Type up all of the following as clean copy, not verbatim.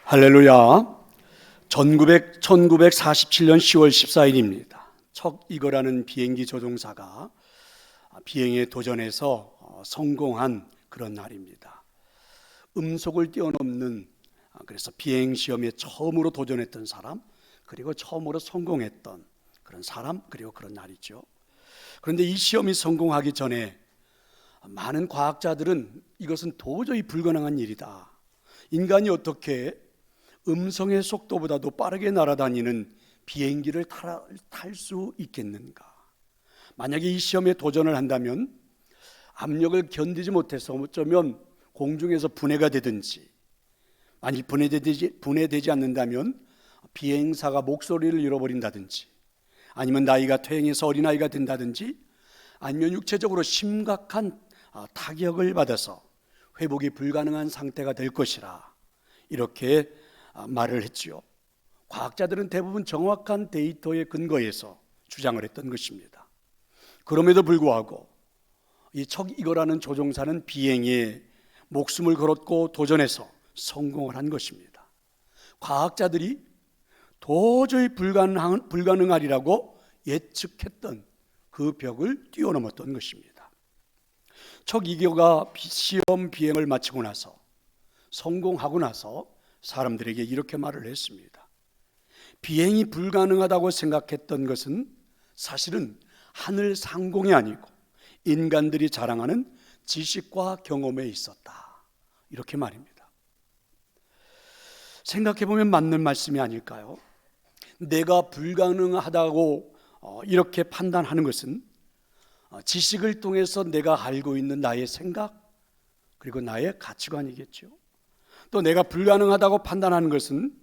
할렐루야. 1947년 10월 14일입니다. 척 이거라는 비행기 조종사가 비행에 도전해서 성공한 그런 날입니다. 음속을 뛰어넘는, 그래서 비행 시험에 처음으로 도전했던 사람, 그리고 처음으로 성공했던 그런 사람, 그리고 그런 날이죠. 그런데 이 시험이 성공하기 전에 많은 과학자들은 이것은 도저히 불가능한 일이다. 인간이 어떻게 음성의 속도보다도 빠르게 날아다니는 비행기를 탈 수 있겠는가? 만약에 이 시험에 도전을 한다면 압력을 견디지 못해서 어쩌면 공중에서 분해가 되든지, 만일 분해되지 않는다면 비행사가 목소리를 잃어버린다든지, 아니면 나이가 퇴행해서 어린아이가 된다든지, 아니면 육체적으로 심각한 타격을 받아서 회복이 불가능한 상태가 될 것이라 이렇게 말을 했지요. 과학자들은 대부분 정확한 데이터에 근거해서 주장을 했던 것입니다. 그럼에도 불구하고 이 척 이거라는 조종사는 비행에 목숨을 걸었고 도전해서 성공을 한 것입니다. 과학자들이 도저히 불가능하리라고 예측했던 그 벽을 뛰어넘었던 것입니다. 척 이거가 시험 비행을 마치고 나서, 성공하고 나서 사람들에게 이렇게 말을 했습니다. 비행이 불가능하다고 생각했던 것은 사실은 하늘 상공이 아니고 인간들이 자랑하는 지식과 경험에 있었다. 이렇게 말입니다. 생각해보면 맞는 말씀이 아닐까요? 내가 불가능하다고 이렇게 판단하는 것은 지식을 통해서 내가 알고 있는 나의 생각, 그리고 나의 가치관이겠죠. 또 내가 불가능하다고 판단하는 것은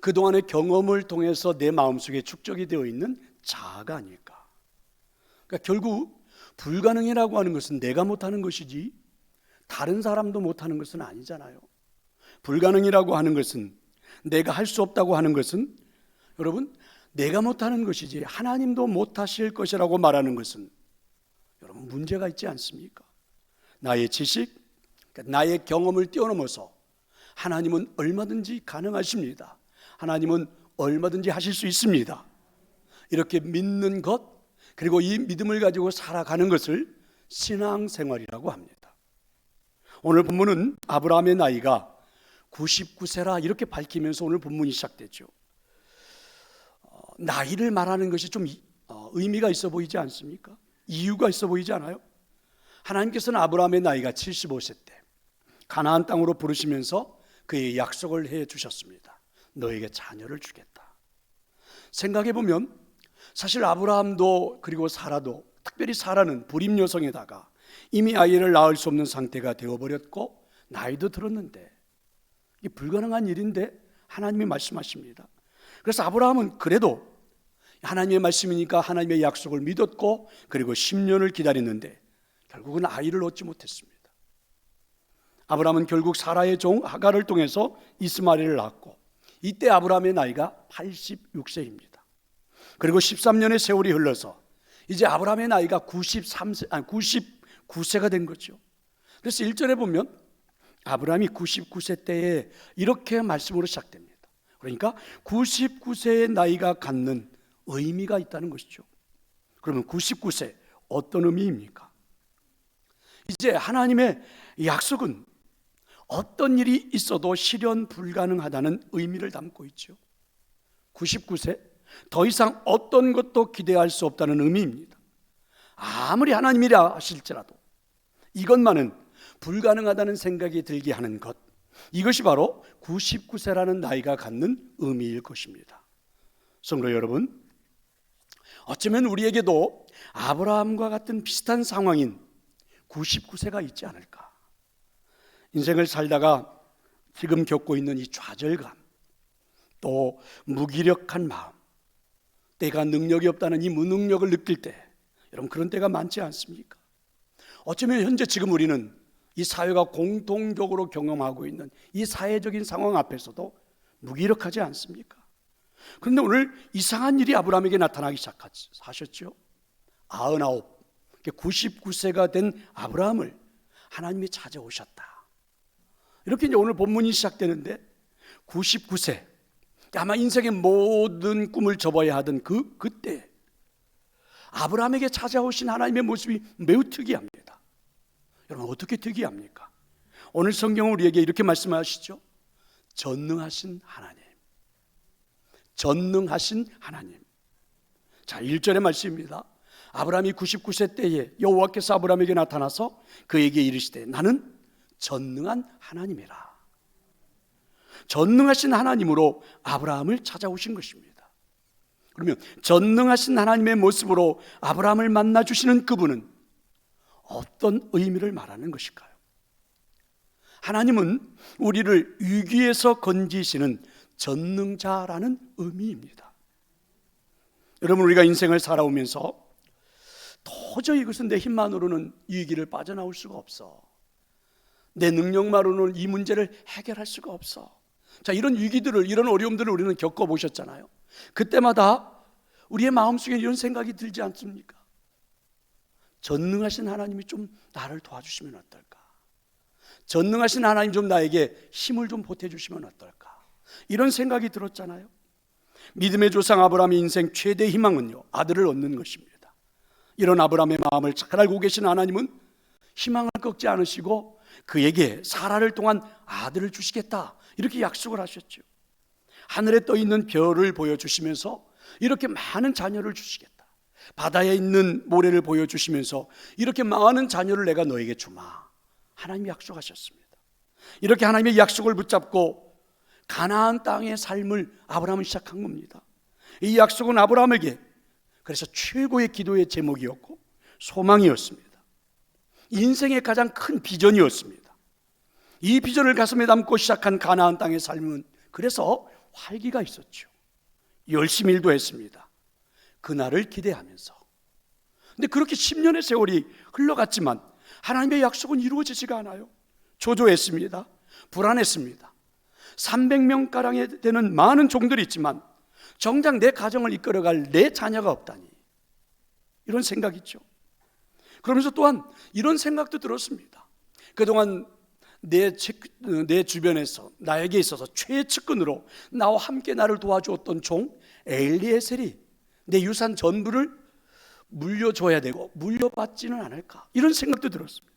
그동안의 경험을 통해서 내 마음속에 축적이 되어 있는 자아가 아닐까. 그러니까 결국 불가능이라고 하는 것은 내가 못하는 것이지 다른 사람도 못하는 것은 아니잖아요. 불가능이라고 하는 것은, 내가 할 수 없다고 하는 것은, 여러분, 내가 못하는 것이지 하나님도 못하실 것이라고 말하는 것은 여러분 문제가 있지 않습니까? 나의 지식, 나의 경험을 뛰어넘어서 하나님은 얼마든지 가능하십니다. 하나님은 얼마든지 하실 수 있습니다. 이렇게 믿는 것, 그리고 이 믿음을 가지고 살아가는 것을 신앙생활이라고 합니다. 오늘 본문은 아브라함의 나이가 99세라 이렇게 밝히면서 오늘 본문이 시작되죠. 나이를 말하는 것이 좀 의미가 있어 보이지 않습니까? 이유가 있어 보이지 않아요? 하나님께서는 아브라함의 나이가 75세 때 가나안 땅으로 부르시면서 그의 약속을 해 주셨습니다. 너에게 자녀를 주겠다. 생각해 보면 사실 아브라함도 그리고 사라도, 특별히 사라는 불임 여성에다가 이미 아이를 낳을 수 없는 상태가 되어버렸고 나이도 들었는데, 이게 불가능한 일인데 하나님이 말씀하십니다. 그래서 아브라함은 그래도 하나님의 말씀이니까 하나님의 약속을 믿었고, 그리고 10년을 기다렸는데 결국은 아이를 얻지 못했습니다. 아브라함은 결국 사라의 종 하갈을 통해서 이스마엘을 낳았고, 이때 아브라함의 나이가 86세입니다. 그리고 13년의 세월이 흘러서 이제 아브라함의 나이가 99세가 된 거죠. 그래서 1절에 보면 아브라함이 99세 때에 이렇게 말씀으로 시작됩니다. 그러니까 99세의 나이가 갖는 의미가 있다는 것이죠. 그러면 99세 어떤 의미입니까? 이제 하나님의 약속은 어떤 일이 있어도 실현 불가능하다는 의미를 담고 있죠. 99세, 더 이상 어떤 것도 기대할 수 없다는 의미입니다. 아무리 하나님이라 하실지라도 이것만은 불가능하다는 생각이 들게 하는 것, 이것이 바로 99세라는 나이가 갖는 의미일 것입니다. 성도 여러분, 어쩌면 우리에게도 아브라함과 같은 비슷한 상황인 99세가 있지 않을까. 인생을 살다가 지금 겪고 있는 이 좌절감, 또 무기력한 마음, 내가 능력이 없다는 이 무능력을 느낄 때, 여러분 그런 때가 많지 않습니까? 어쩌면 현재 지금 우리는 이 사회가 공통적으로 경험하고 있는 이 사회적인 상황 앞에서도 무기력하지 않습니까? 그런데 오늘 이상한 일이 아브라함에게 나타나기 시작하셨죠. 99세가 된 아브라함을 하나님이 찾아오셨다. 이렇게 이제 오늘 본문이 시작되는데, 99세, 아마 인생의 모든 꿈을 접어야 하던 그때 아브라함에게 찾아오신 하나님의 모습이 매우 특이합니다. 여러분, 어떻게 특이합니까? 오늘 성경은 우리에게 이렇게 말씀하시죠. 전능하신 하나님, 전능하신 하나님. 자, 1절의 말씀입니다. 아브라함이 99세 때에 여호와께서 아브라함에게 나타나서 그에게 이르시되 나는 전능한 하나님이라. 전능하신 하나님으로 아브라함을 찾아오신 것입니다. 그러면 전능하신 하나님의 모습으로 아브라함을 만나 주시는 그분은 어떤 의미를 말하는 것일까요? 하나님은 우리를 위기에서 건지시는 전능자라는 의미입니다. 여러분, 우리가 인생을 살아오면서 도저히 이것은 내 힘만으로는 이 위기를 빠져나올 수가 없어, 내 능력만으로는 이 문제를 해결할 수가 없어. 자, 이런 위기들을, 이런 어려움들을 우리는 겪어보셨잖아요. 그때마다 우리의 마음속에 이런 생각이 들지 않습니까? 전능하신 하나님이 좀 나를 도와주시면 어떨까? 전능하신 하나님 좀 나에게 힘을 좀 보태주시면 어떨까? 이런 생각이 들었잖아요. 믿음의 조상 아브라함의 인생 최대 희망은요, 아들을 얻는 것입니다. 이런 아브라함의 마음을 잘 알고 계신 하나님은 희망을 꺾지 않으시고 그에게 사라를 통한 아들을 주시겠다, 이렇게 약속을 하셨죠. 하늘에 떠 있는 별을 보여주시면서 이렇게 많은 자녀를 주시겠다, 바다에 있는 모래를 보여주시면서 이렇게 많은 자녀를 내가 너에게 주마, 하나님이 약속하셨습니다. 이렇게 하나님의 약속을 붙잡고 가나안 땅의 삶을 아브라함은 시작한 겁니다. 이 약속은 아브라함에게 그래서 최고의 기도의 제목이었고 소망이었습니다. 인생의 가장 큰 비전이었습니다. 이 비전을 가슴에 담고 시작한 가나안 땅의 삶은 그래서 활기가 있었죠. 열심히 일도 했습니다. 그날을 기대하면서. 근데 그렇게 10년의 세월이 흘러갔지만 하나님의 약속은 이루어지지가 않아요. 초조했습니다. 불안했습니다. 300명가량에 되는 많은 종들이 있지만 정작 내 가정을 이끌어갈 내 자녀가 없다니, 이런 생각이 있죠. 그러면서 또한 이런 생각도 들었습니다. 그동안 내 주변에서 나에게 있어서 최측근으로 나와 함께 나를 도와주었던 종 엘리에셀이 내 유산 전부를 물려줘야 되고 물려받지는 않을까, 이런 생각도 들었습니다.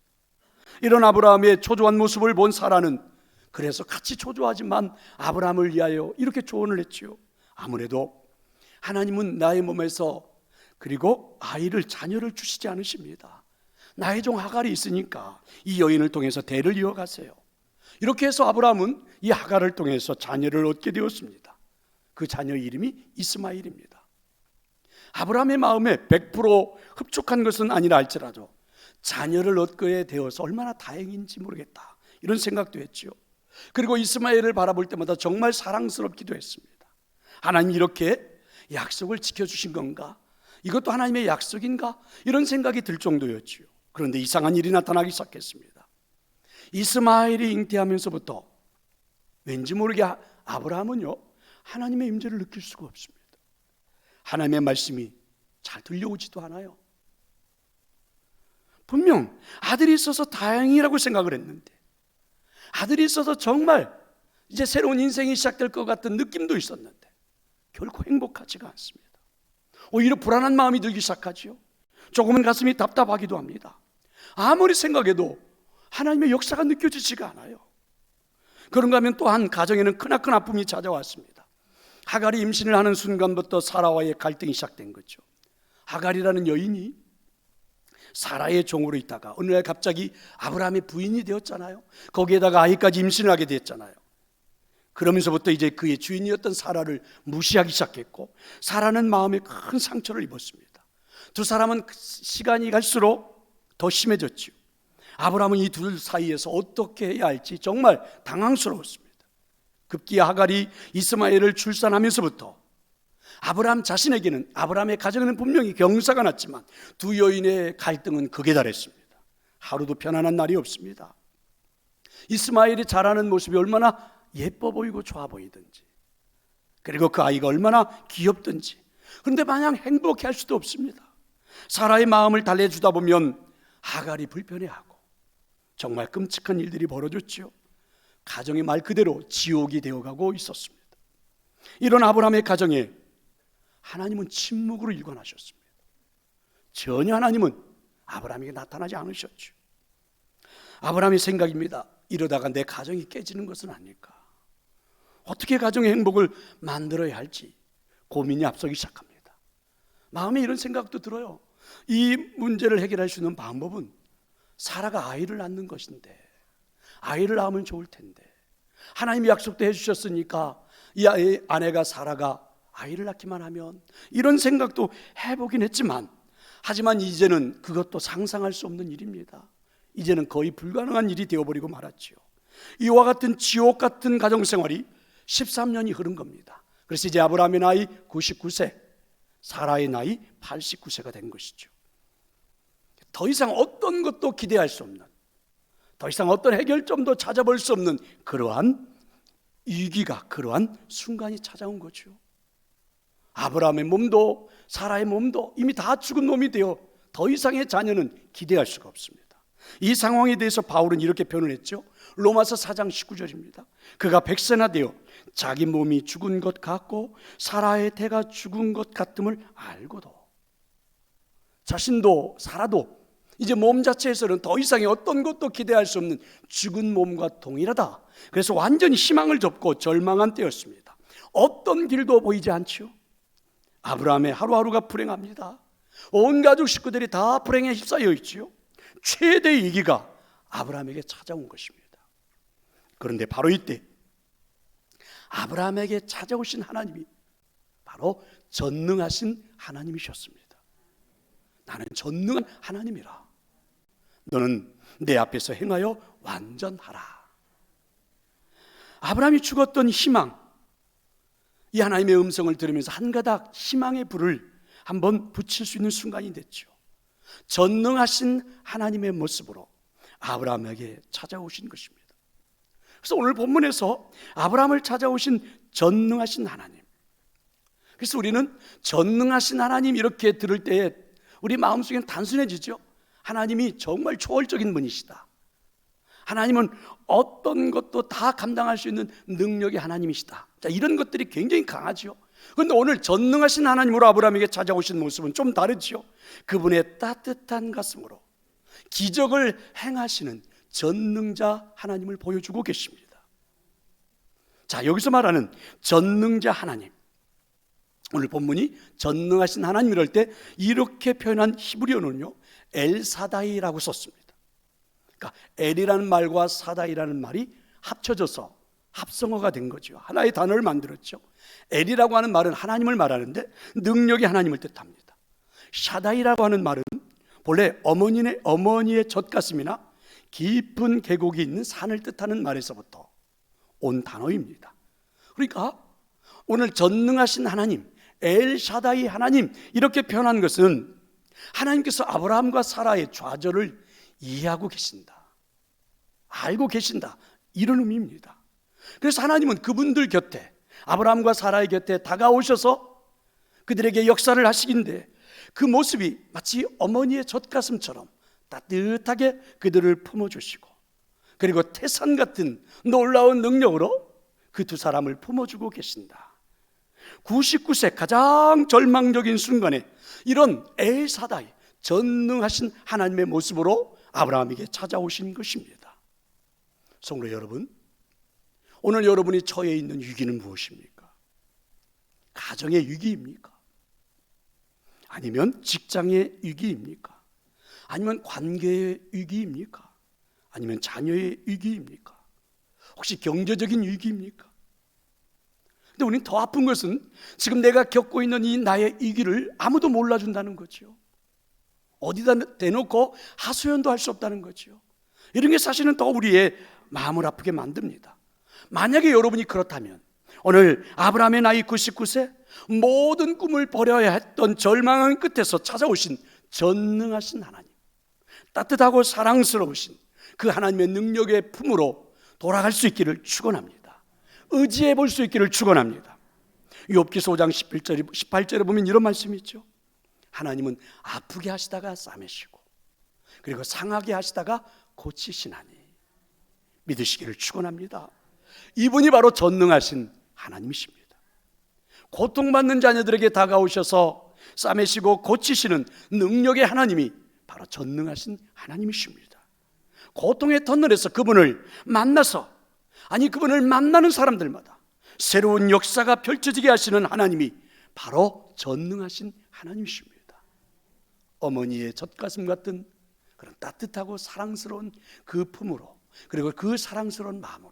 이런 아브라함의 초조한 모습을 본 사라는 그래서 같이 초조하지만 아브라함을 위하여 이렇게 조언을 했지요. 아무래도 하나님은 나의 몸에서 그리고 자녀를 주시지 않으십니다. 나의 종 하갈이 있으니까 이 여인을 통해서 대를 이어가세요. 이렇게 해서 아브라함은 이 하갈을 통해서 자녀를 얻게 되었습니다. 그 자녀 이름이 이스마엘입니다. 아브라함의 마음에 100% 흡족한 것은 아니라 할지라도 자녀를 얻게 되어서 얼마나 다행인지 모르겠다, 이런 생각도 했지요. 그리고 이스마엘을 바라볼 때마다 정말 사랑스럽기도 했습니다. 하나님 이렇게 약속을 지켜주신 건가? 이것도 하나님의 약속인가? 이런 생각이 들 정도였지요. 그런데 이상한 일이 나타나기 시작했습니다. 이스마엘이 잉태하면서부터 왠지 모르게 아브라함은요, 하나님의 임재를 느낄 수가 없습니다. 하나님의 말씀이 잘 들려오지도 않아요. 분명 아들이 있어서 다행이라고 생각을 했는데, 아들이 있어서 정말 이제 새로운 인생이 시작될 것 같은 느낌도 있었는데 결코 행복하지가 않습니다. 오히려 불안한 마음이 들기 시작하지요. 조금은 가슴이 답답하기도 합니다. 아무리 생각해도 하나님의 역사가 느껴지지가 않아요. 그런가 하면 또한 가정에는 크나큰 아픔이 찾아왔습니다. 하갈이 임신을 하는 순간부터 사라와의 갈등이 시작된 거죠. 하갈이라는 여인이 사라의 종으로 있다가 어느 날 갑자기 아브라함의 부인이 되었잖아요. 거기에다가 아이까지 임신을 하게 됐잖아요. 그러면서부터 이제 그의 주인이었던 사라를 무시하기 시작했고, 사라는 마음에 큰 상처를 입었습니다. 두 사람은 시간이 갈수록 더 심해졌지요. 아브라함은 이 둘 사이에서 어떻게 해야 할지 정말 당황스러웠습니다. 급기야 하갈이 이스마엘을 출산하면서부터 아브라함 자신에게는, 아브라함의 가정에는 분명히 경사가 났지만 두 여인의 갈등은 극에 달했습니다. 하루도 편안한 날이 없습니다. 이스마엘이 자라는 모습이 얼마나 예뻐 보이고 좋아 보이든지, 그리고 그 아이가 얼마나 귀엽든지, 그런데 마냥 행복해 할 수도 없습니다. 사라의 마음을 달래주다 보면 하갈이 불편해하고 정말 끔찍한 일들이 벌어졌죠. 가정의 말 그대로 지옥이 되어가고 있었습니다. 이런 아브라함의 가정에 하나님은 침묵으로 일관하셨습니다. 전혀 하나님은 아브라함에게 나타나지 않으셨죠. 아브라함의 생각입니다. 이러다가 내 가정이 깨지는 것은 아닐까? 어떻게 가정의 행복을 만들어야 할지 고민이 앞서기 시작합니다. 마음에 이런 생각도 들어요. 이 문제를 해결할 수 있는 방법은 사라가 아이를 낳는 것인데, 아이를 낳으면 좋을 텐데, 하나님이 약속도 해주셨으니까 이 아내가 사라가 아이를 낳기만 하면, 이런 생각도 해보긴 했지만, 하지만 이제는 그것도 상상할 수 없는 일입니다. 이제는 거의 불가능한 일이 되어버리고 말았죠. 이와 같은 지옥 같은 가정생활이 13년이 흐른 겁니다. 그래서 이제 아브라함의 나이 99세, 사라의 나이 89세가 된 것이죠. 더 이상 어떤 것도 기대할 수 없는, 더 이상 어떤 해결점도 찾아볼 수 없는 그러한 위기가, 그러한 순간이 찾아온 거죠. 아브라함의 몸도 사라의 몸도 이미 다 죽은 몸이 되어 더 이상의 자녀는 기대할 수가 없습니다. 이 상황에 대해서 바울은 이렇게 표현을 했죠. 로마서 4장 19절입니다. 그가 100세나 되어 자기 몸이 죽은 것 같고 사라의 태가 죽은 것 같음을 알고도, 자신도 사라도 이제 몸 자체에서는 더 이상의 어떤 것도 기대할 수 없는 죽은 몸과 동일하다. 그래서 완전히 희망을 접고 절망한 때였습니다. 어떤 길도 보이지 않죠. 아브라함의 하루하루가 불행합니다. 온 가족 식구들이 다 불행에 휩싸여 있지요. 최대의 위기가 아브라함에게 찾아온 것입니다. 그런데 바로 이때 아브라함에게 찾아오신 하나님이 바로 전능하신 하나님이셨습니다. 나는 전능한 하나님이라. 너는 내 앞에서 행하여 완전하라. 아브라함이 죽었던 희망, 이 하나님의 음성을 들으면서 한 가닥 희망의 불을 한번 붙일 수 있는 순간이 됐죠. 전능하신 하나님의 모습으로 아브라함에게 찾아오신 것입니다. 그래서 오늘 본문에서 아브라함을 찾아오신 전능하신 하나님, 그래서 우리는 전능하신 하나님 이렇게 들을 때에 우리 마음속엔 단순해지죠. 하나님이 정말 초월적인 분이시다. 하나님은 어떤 것도 다 감당할 수 있는 능력의 하나님이시다. 자, 이런 것들이 굉장히 강하죠. 그런데 오늘 전능하신 하나님으로 아브라함에게 찾아오신 모습은 좀 다르죠. 그분의 따뜻한 가슴으로 기적을 행하시는 전능자 하나님을 보여주고 계십니다. 자, 여기서 말하는 전능자 하나님, 오늘 본문이 전능하신 하나님 이럴 때 이렇게 표현한 히브리어는요, 엘사다이라고 썼습니다. 그러니까 엘이라는 말과 사다이라는 말이 합쳐져서 합성어가 된 거죠. 하나의 단어를 만들었죠. 엘이라고 하는 말은 하나님을 말하는데 능력이 하나님을 뜻합니다. 샤다이라고 하는 말은 본래 어머니의 젖가슴이나 깊은 계곡이 있는 산을 뜻하는 말에서부터 온 단어입니다. 그러니까 오늘 전능하신 하나님, 엘샤다이 하나님 이렇게 표현한 것은 하나님께서 아브라함과 사라의 좌절을 이해하고 계신다, 알고 계신다, 이런 의미입니다. 그래서 하나님은 그분들 곁에, 아브라함과 사라의 곁에 다가오셔서 그들에게 역사를 하시긴데, 그 모습이 마치 어머니의 젖가슴처럼 따뜻하게 그들을 품어주시고, 그리고 태산 같은 놀라운 능력으로 그 두 사람을 품어주고 계신다. 99세 가장 절망적인 순간에 이런 엘사다이, 전능하신 하나님의 모습으로 아브라함에게 찾아오신 것입니다. 성도 여러분, 오늘 여러분이 처해 있는 위기는 무엇입니까? 가정의 위기입니까? 아니면 직장의 위기입니까? 아니면 관계의 위기입니까? 아니면 자녀의 위기입니까? 혹시 경제적인 위기입니까? 근데 우리는 더 아픈 것은 지금 내가 겪고 있는 이 나의 위기를 아무도 몰라준다는 거죠. 어디다 대놓고 하소연도 할 수 없다는 거죠. 이런 게 사실은 더 우리의 마음을 아프게 만듭니다. 만약에 여러분이 그렇다면 오늘 아브라함의 나이 99세, 모든 꿈을 버려야 했던 절망한 끝에서 찾아오신 전능하신 하나님, 따뜻하고 사랑스러우신 그 하나님의 능력의 품으로 돌아갈 수 있기를 축원합니다. 의지해 볼 수 있기를 축원합니다. 욥기서 5장 18절에 보면 이런 말씀이 있죠. 하나님은 아프게 하시다가 싸매시고 그리고 상하게 하시다가 고치시나니 믿으시기를 축원합니다. 이분이 바로 전능하신 하나님이십니다. 고통받는 자녀들에게 다가오셔서 싸매시고 고치시는 능력의 하나님이 바로 전능하신 하나님이십니다. 고통의 터널에서 그분을 만나서, 아니 그분을 만나는 사람들마다 새로운 역사가 펼쳐지게 하시는 하나님이 바로 전능하신 하나님이십니다. 어머니의 젖가슴 같은 그런 따뜻하고 사랑스러운 그 품으로, 그리고 그 사랑스러운 마음으로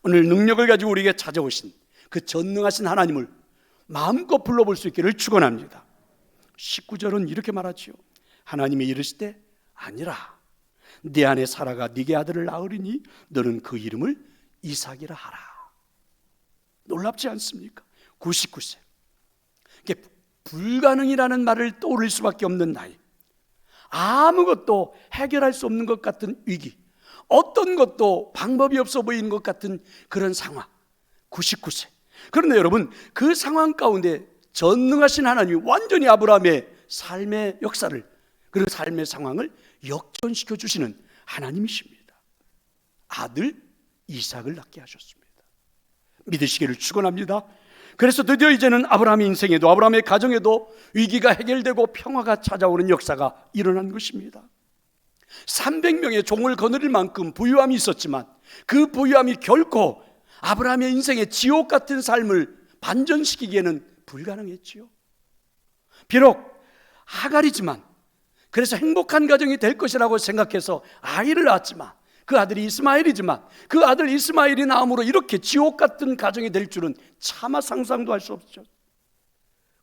오늘 능력을 가지고 우리에게 찾아오신 그 전능하신 하나님을 마음껏 불러볼 수 있기를 축원합니다. 19절은 이렇게 말하지요. 하나님이 이르시되 아니라 네 안에 사라가 네게 아들을 낳으리니 너는 그 이름을 이삭이라 하라. 놀랍지 않습니까? 99세. 이게 불가능이라는 말을 떠올릴 수밖에 없는 나이, 아무것도 해결할 수 없는 것 같은 위기, 어떤 것도 방법이 없어 보이는 것 같은 그런 상황, 99세. 그런데 여러분, 그 상황 가운데 전능하신 하나님이 완전히 아브라함의 삶의 역사를, 그리고 삶의 상황을 역전시켜 주시는 하나님이십니다. 아들 이삭을 낳게 하셨습니다. 믿으시기를 축원합니다. 그래서 드디어 이제는 아브라함의 인생에도, 아브라함의 가정에도 위기가 해결되고 평화가 찾아오는 역사가 일어난 것입니다. 300명의 종을 거느릴 만큼 부유함이 있었지만 그 부유함이 결코 아브라함의 인생의 지옥 같은 삶을 반전시키기에는 불가능했지요. 비록 하갈이지만, 그래서 행복한 가정이 될 것이라고 생각해서 아이를 낳았지만, 그 아들이 이스마엘이지만 그 아들 이스마엘이 나음으로 이렇게 지옥 같은 가정이 될 줄은 차마 상상도 할 수 없죠.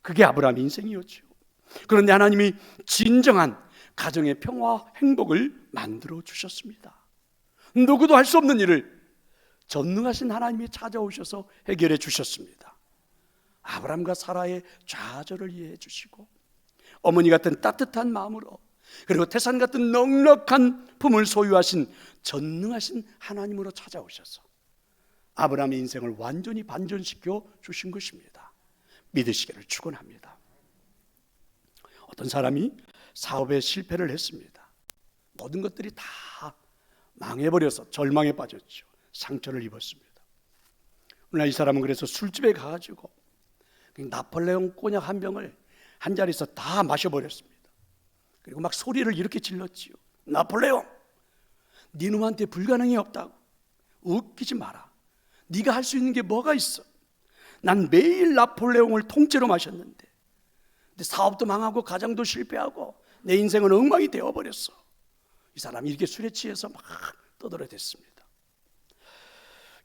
그게 아브라함의 인생이었죠. 그런데 하나님이 진정한 가정의 평화와 행복을 만들어 주셨습니다. 누구도 할 수 없는 일을 전능하신 하나님이 찾아오셔서 해결해 주셨습니다. 아브라함과 사라의 좌절을 이해해 주시고, 어머니 같은 따뜻한 마음으로, 그리고 태산 같은 넉넉한 품을 소유하신 전능하신 하나님으로 찾아오셔서 아브라함의 인생을 완전히 반전시켜 주신 것입니다. 믿으시기를 축원합니다. 어떤 사람이 사업에 실패를 했습니다. 모든 것들이 다 망해버려서 절망에 빠졌죠. 상처를 입었습니다. 오늘 이 사람은 그래서 술집에 가가지고 나폴레옹 꼬냑 한 병을 한 자리에서 다 마셔버렸습니다. 그리고 막 소리를 이렇게 질렀지요. 나폴레옹, 네 놈한테 불가능이 없다고. 웃기지 마라. 네가 할 수 있는 게 뭐가 있어? 난 매일 나폴레옹을 통째로 마셨는데, 근데 사업도 망하고 가정도 실패하고 내 인생은 엉망이 되어버렸어. 이 사람이 이렇게 술에 취해서 막 떠들어댔습니다.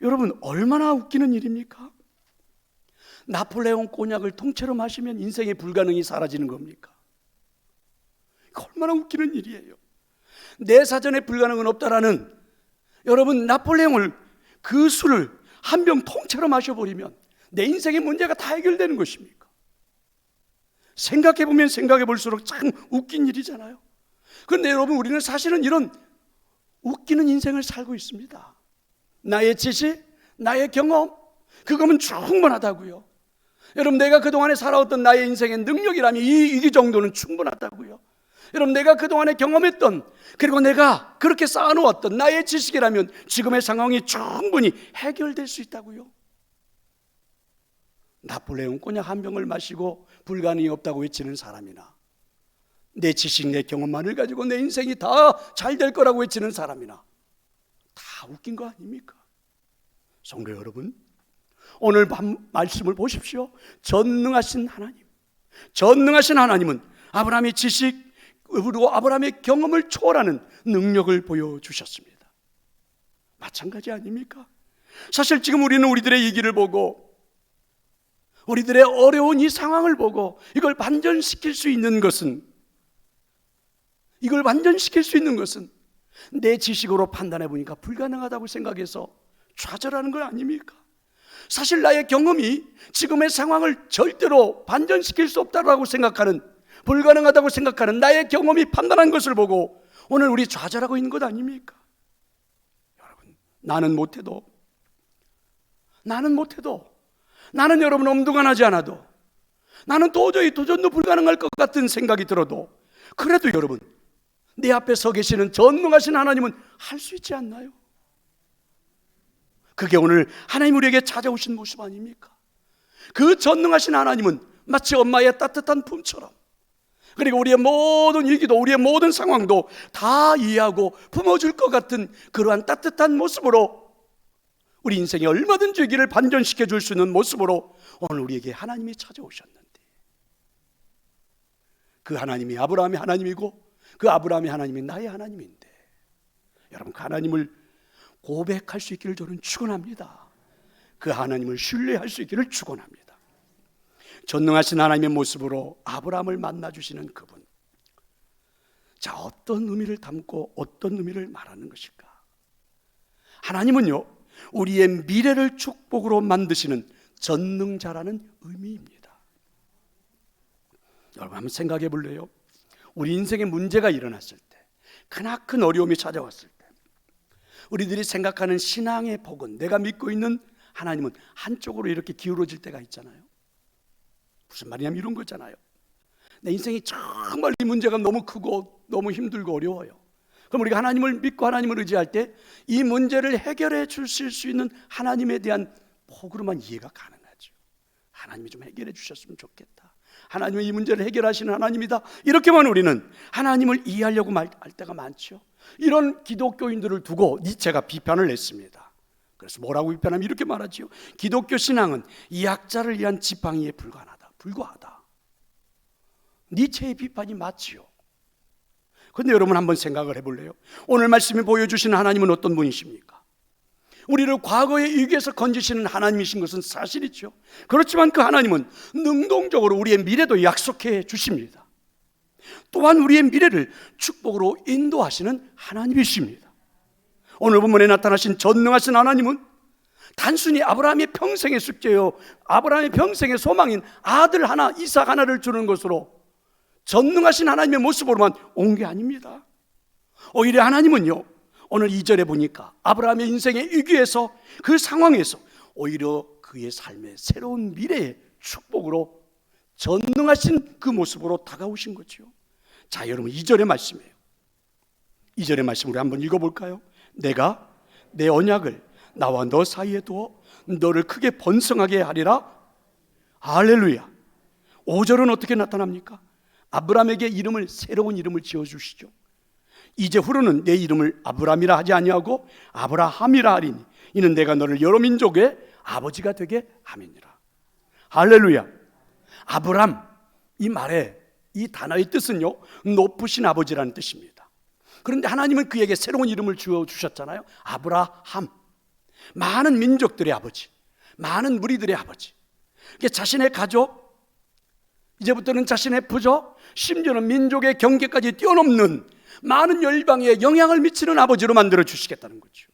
여러분, 얼마나 웃기는 일입니까? 나폴레옹 꼬냑을 통째로 마시면 인생의 불가능이 사라지는 겁니까? 얼마나 웃기는 일이에요. 내 사전에 불가능은 없다라는, 여러분, 나폴레옹을, 그 술을 한 병 통째로 마셔버리면 내 인생의 문제가 다 해결되는 것입니까? 생각해보면 생각해볼수록 참 웃긴 일이잖아요. 그런데 여러분, 우리는 사실은 이런 웃기는 인생을 살고 있습니다. 나의 지식, 나의 경험, 그거면 충분하다고요. 여러분, 내가 그동안에 살아왔던 나의 인생의 능력이라면 이 정도는 충분하다고요. 여러분, 내가 그동안에 경험했던, 그리고 내가 그렇게 쌓아놓았던 나의 지식이라면 지금의 상황이 충분히 해결될 수 있다고요. 나폴레옹 꼬냑 한 병을 마시고 불가능이 없다고 외치는 사람이나, 내 지식, 내 경험만을 가지고 내 인생이 다 잘 될 거라고 외치는 사람이나 다 웃긴 거 아닙니까? 성도 여러분, 오늘 밤 말씀을 보십시오. 전능하신 하나님, 전능하신 하나님은 아브라함의 지식, 그리고 아브라함의 경험을 초월하는 능력을 보여주셨습니다. 마찬가지 아닙니까? 사실 지금 우리는 우리들의 이 길을 보고, 우리들의 어려운 이 상황을 보고 이걸 반전시킬 수 있는 것은, 내 지식으로 판단해 보니까 불가능하다고 생각해서 좌절하는 거 아닙니까? 사실 나의 경험이 지금의 상황을 절대로 반전시킬 수 없다고 생각하는, 불가능하다고 생각하는 나의 경험이 판단한 것을 보고 오늘 우리 좌절하고 있는 것 아닙니까? 여러분, 나는 못해도, 나는 여러분 엄두가나지 않아도, 나는 도저히 도전도 불가능할 것 같은 생각이 들어도, 그래도 여러분, 내 앞에 서 계시는 전능하신 하나님은 할 수 있지 않나요? 그게 오늘 하나님 우리에게 찾아오신 모습 아닙니까? 그 전능하신 하나님은 마치 엄마의 따뜻한 품처럼, 그리고 우리의 모든 위기도 우리의 모든 상황도 다 이해하고 품어줄 것 같은 그러한 따뜻한 모습으로, 우리 인생에 얼마든지 위기를 반전시켜 줄 수 있는 모습으로 오늘 우리에게 하나님이 찾아오셨는데, 그 하나님이 아브라함의 하나님이고 그 아브라함의 하나님이 나의 하나님인데, 여러분 그 하나님을 고백할 수 있기를 저는 축원합니다. 그 하나님을 신뢰할 수 있기를 축원합니다. 전능하신 하나님의 모습으로 아브라함을 만나주시는 그분, 자, 어떤 의미를 담고 어떤 의미를 말하는 것일까? 하나님은요, 우리의 미래를 축복으로 만드시는 전능자라는 의미입니다. 여러분 한번 생각해 볼래요? 우리 인생에 문제가 일어났을 때, 크나큰 어려움이 찾아왔을 때, 우리들이 생각하는 신앙의 복은, 내가 믿고 있는 하나님은 한쪽으로 이렇게 기울어질 때가 있잖아요. 무슨 말이냐면 이런 거잖아요. 내 인생이 정말 이 문제가 너무 크고 너무 힘들고 어려워요. 그럼 우리가 하나님을 믿고 하나님을 의지할 때 이 문제를 해결해 주실 수 있는 하나님에 대한 복으로만 이해가 가능하죠. 하나님이 좀 해결해 주셨으면 좋겠다, 하나님은 이 문제를 해결하시는 하나님이다, 이렇게만 우리는 하나님을 이해하려고 할 때가 많죠. 이런 기독교인들을 두고 니체가 비판을 했습니다. 그래서 뭐라고 비판하면 이렇게 말하지요. 기독교 신앙은 약자를 위한 지팡이에 불과하다. 니체의 비판이 맞지요. 그런데 여러분 한번 생각을 해볼래요? 오늘 말씀이 보여주시는 하나님은 어떤 분이십니까? 우리를 과거의 위기에서 건지시는 하나님이신 것은 사실이죠. 그렇지만 그 하나님은 능동적으로 우리의 미래도 약속해 주십니다. 또한 우리의 미래를 축복으로 인도하시는 하나님이십니다. 오늘 본문에 나타나신 전능하신 하나님은 단순히 아브라함의 평생의 숙제요, 아브라함의 평생의 소망인 아들 하나, 이삭 하나를 주는 것으로 전능하신 하나님의 모습으로만 온 게 아닙니다. 오히려 하나님은요, 오늘 2절에 보니까 아브라함의 인생의 위기에서, 그 상황에서 오히려 그의 삶의 새로운 미래의 축복으로 전능하신 그 모습으로 다가오신 거죠. 자, 여러분 2절의 말씀이에요. 2절의 말씀 우리 한번 읽어볼까요? 내가 내 언약을 나와 너 사이에 두어 너를 크게 번성하게 하리라. 할렐루야. 5절은 어떻게 나타납니까? 아브라함에게 이름을, 새로운 이름을 지어주시죠. 이제 후로는 내 이름을 아브라함이라 하지 아니하고 아브라함이라 하리니 이는 내가 너를 여러 민족의 아버지가 되게 함이니라. 할렐루야. 아브람, 이 말의 이 단어의 뜻은요, 높으신 아버지라는 뜻입니다. 그런데 하나님은 그에게 새로운 이름을 주셨잖아요. 아브라함, 많은 민족들의 아버지, 많은 무리들의 아버지. 자신의 가족, 이제부터는 자신의 부족, 심지어는 민족의 경계까지 뛰어넘는 많은 열방에 영향을 미치는 아버지로 만들어 주시겠다는 거죠.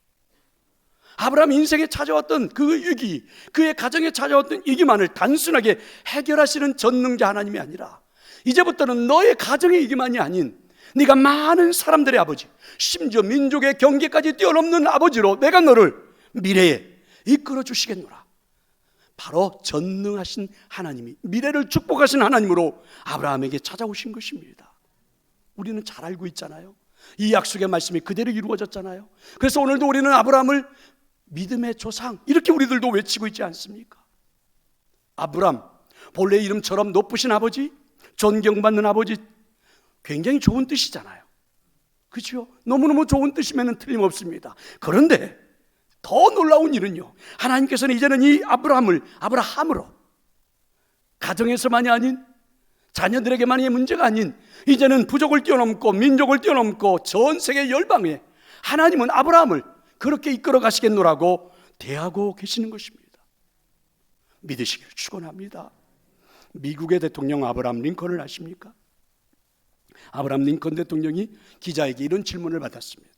아브라함 인생에 찾아왔던 그 위기, 그의 가정에 찾아왔던 위기만을 단순하게 해결하시는 전능자 하나님이 아니라, 이제부터는 너의 가정의 위기만이 아닌 네가 많은 사람들의 아버지, 심지어 민족의 경계까지 뛰어넘는 아버지로 내가 너를 미래에 이끌어 주시겠노라. 바로 전능하신 하나님이, 미래를 축복하신 하나님으로 아브라함에게 찾아오신 것입니다. 우리는 잘 알고 있잖아요. 이 약속의 말씀이 그대로 이루어졌잖아요. 그래서 오늘도 우리는 아브라함을 믿음의 조상, 이렇게 우리들도 외치고 있지 않습니까? 아브람, 본래 이름처럼 높으신 아버지, 존경받는 아버지, 굉장히 좋은 뜻이잖아요. 그렇죠? 너무너무 좋은 뜻이면 틀림없습니다. 그런데 더 놀라운 일은요, 하나님께서는 이제는 이 아브라함으로, 가정에서만이 아닌, 자녀들에게만의 문제가 아닌, 이제는 부족을 뛰어넘고 민족을 뛰어넘고 전 세계 열방에 하나님은 아브라함을 그렇게 이끌어 가시겠노라고 대하고 계시는 것입니다. 믿으시기를 축원합니다. 미국의 대통령 아브라함 링컨을 아십니까? 아브라함 링컨 대통령이 기자에게 이런 질문을 받았습니다.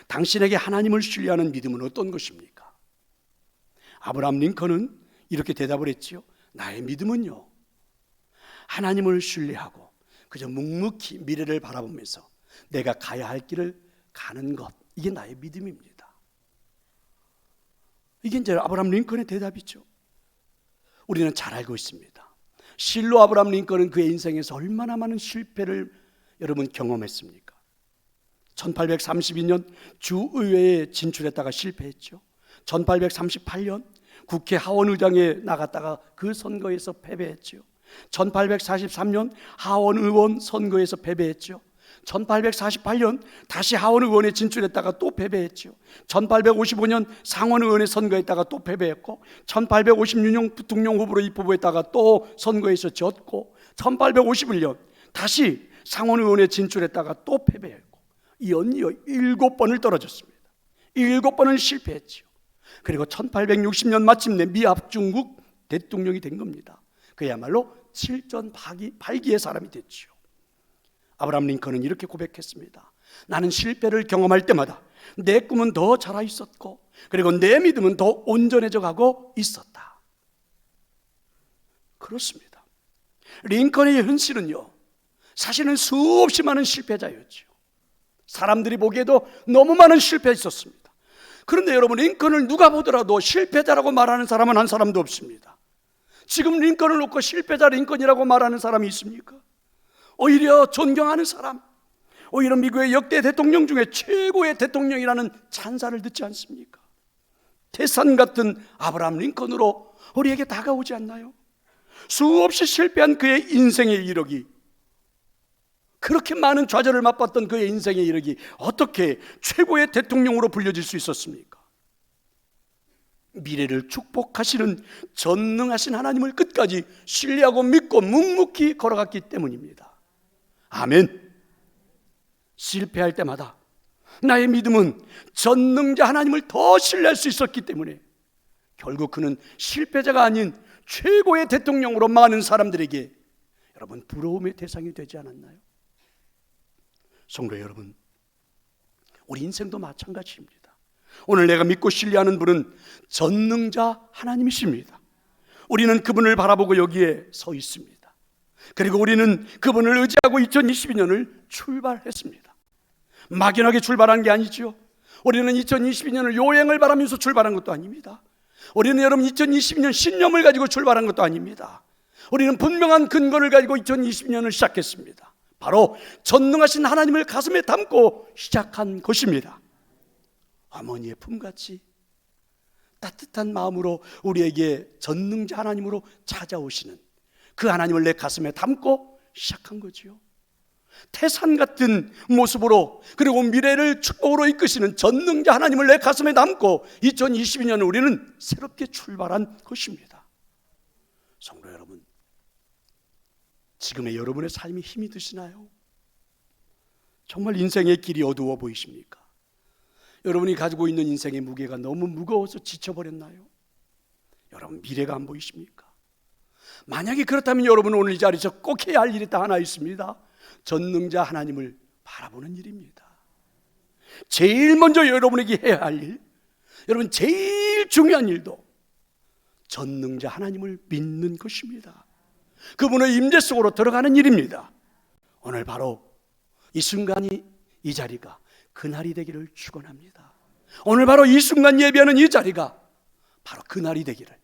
당신에게 하나님을 신뢰하는 믿음은 어떤 것입니까? 아브라함 링컨은 이렇게 대답을 했지요. 나의 믿음은요, 하나님을 신뢰하고 그저 묵묵히 미래를 바라보면서 내가 가야 할 길을 가는 것, 이게 나의 믿음입니다. 이게 이제 아브라함 링컨의 대답이죠. 우리는 잘 알고 있습니다. 실로 아브라함 링컨은 그의 인생에서 얼마나 많은 실패를 여러분 경험했습니까? 1832년 주의회에 진출했다가 실패했죠. 1838년 국회 하원의장에 나갔다가 그 선거에서 패배했죠. 1843년 하원의원 선거에서 패배했죠. 1848년 다시 하원의원에 진출했다가 또 패배했죠. 1855년 상원의원에 선거했다가 또 패배했고, 1856년 부통령 후보로 입후보했다가 또 선거에서 졌고, 1851년 다시 상원의원에 진출했다가 또 패배했고, 연이어 7번을 떨어졌습니다. 7번을 실패했죠. 그리고 1860년 마침내 미합중국 대통령이 된 겁니다. 그야말로 칠전팔기의 사람이 됐죠. 아브라함 링컨은 이렇게 고백했습니다. 나는 실패를 경험할 때마다 내 꿈은 더 자라 있었고, 그리고 내 믿음은 더 온전해져 가고 있었다. 그렇습니다. 링컨의 현실은요, 사실은 수없이 많은 실패자였죠. 사람들이 보기에도 너무 많은 실패가 있었습니다. 그런데 여러분, 링컨을 누가 보더라도 실패자라고 말하는 사람은 한 사람도 없습니다. 지금 링컨을 놓고 실패자 링컨이라고 말하는 사람이 있습니까? 오히려 존경하는 사람, 오히려 미국의 역대 대통령 중에 최고의 대통령이라는 찬사를 듣지 않습니까? 태산 같은 아브라함 링컨으로 우리에게 다가오지 않나요? 수없이 실패한 그의 인생의 이력이, 그렇게 많은 좌절을 맛봤던 그의 인생의 이력이 어떻게 최고의 대통령으로 불려질 수 있었습니까? 미래를 축복하시는 전능하신 하나님을 끝까지 신뢰하고 믿고 묵묵히 걸어갔기 때문입니다. 아멘. 실패할 때마다 나의 믿음은 전능자 하나님을 더 신뢰할 수 있었기 때문에 결국 그는 실패자가 아닌 최고의 대통령으로 많은 사람들에게 여러분 부러움의 대상이 되지 않았나요? 성도 여러분, 우리 인생도 마찬가지입니다. 오늘 내가 믿고 신뢰하는 분은 전능자 하나님이십니다. 우리는 그분을 바라보고 여기에 서 있습니다. 그리고 우리는 그분을 의지하고 2022년을 출발했습니다. 막연하게 출발한 게 아니죠. 우리는 2022년을 요행을 바라면서 출발한 것도 아닙니다. 우리는 여러분 2022년 신념을 가지고 출발한 것도 아닙니다. 우리는 분명한 근거를 가지고 2022년을 시작했습니다. 바로 전능하신 하나님을 가슴에 담고 시작한 것입니다. 어머니의 품같이 따뜻한 마음으로 우리에게 전능자 하나님으로 찾아오시는 그 하나님을 내 가슴에 담고 시작한 거지요. 태산 같은 모습으로, 그리고 미래를 축복으로 이끄시는 전능자 하나님을 내 가슴에 담고 2022년을 우리는 새롭게 출발한 것입니다. 성도 여러분, 지금의 여러분의 삶이 힘이 드시나요? 정말 인생의 길이 어두워 보이십니까? 여러분이 가지고 있는 인생의 무게가 너무 무거워서 지쳐버렸나요? 여러분, 미래가 안 보이십니까? 만약에 그렇다면 여러분은 오늘 이 자리에서 꼭 해야 할 일이 딱 하나 있습니다. 전능자 하나님을 바라보는 일입니다. 제일 먼저 여러분에게 해야 할 일, 여러분 제일 중요한 일도 전능자 하나님을 믿는 것입니다. 그분의 임재 속으로 들어가는 일입니다. 오늘 바로 이 순간이, 이 자리가 그날이 되기를 축원합니다. 오늘 바로 이 순간 예배하는 이 자리가 바로 그날이 되기를,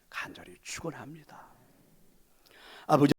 간절히 축원합니다. 아버지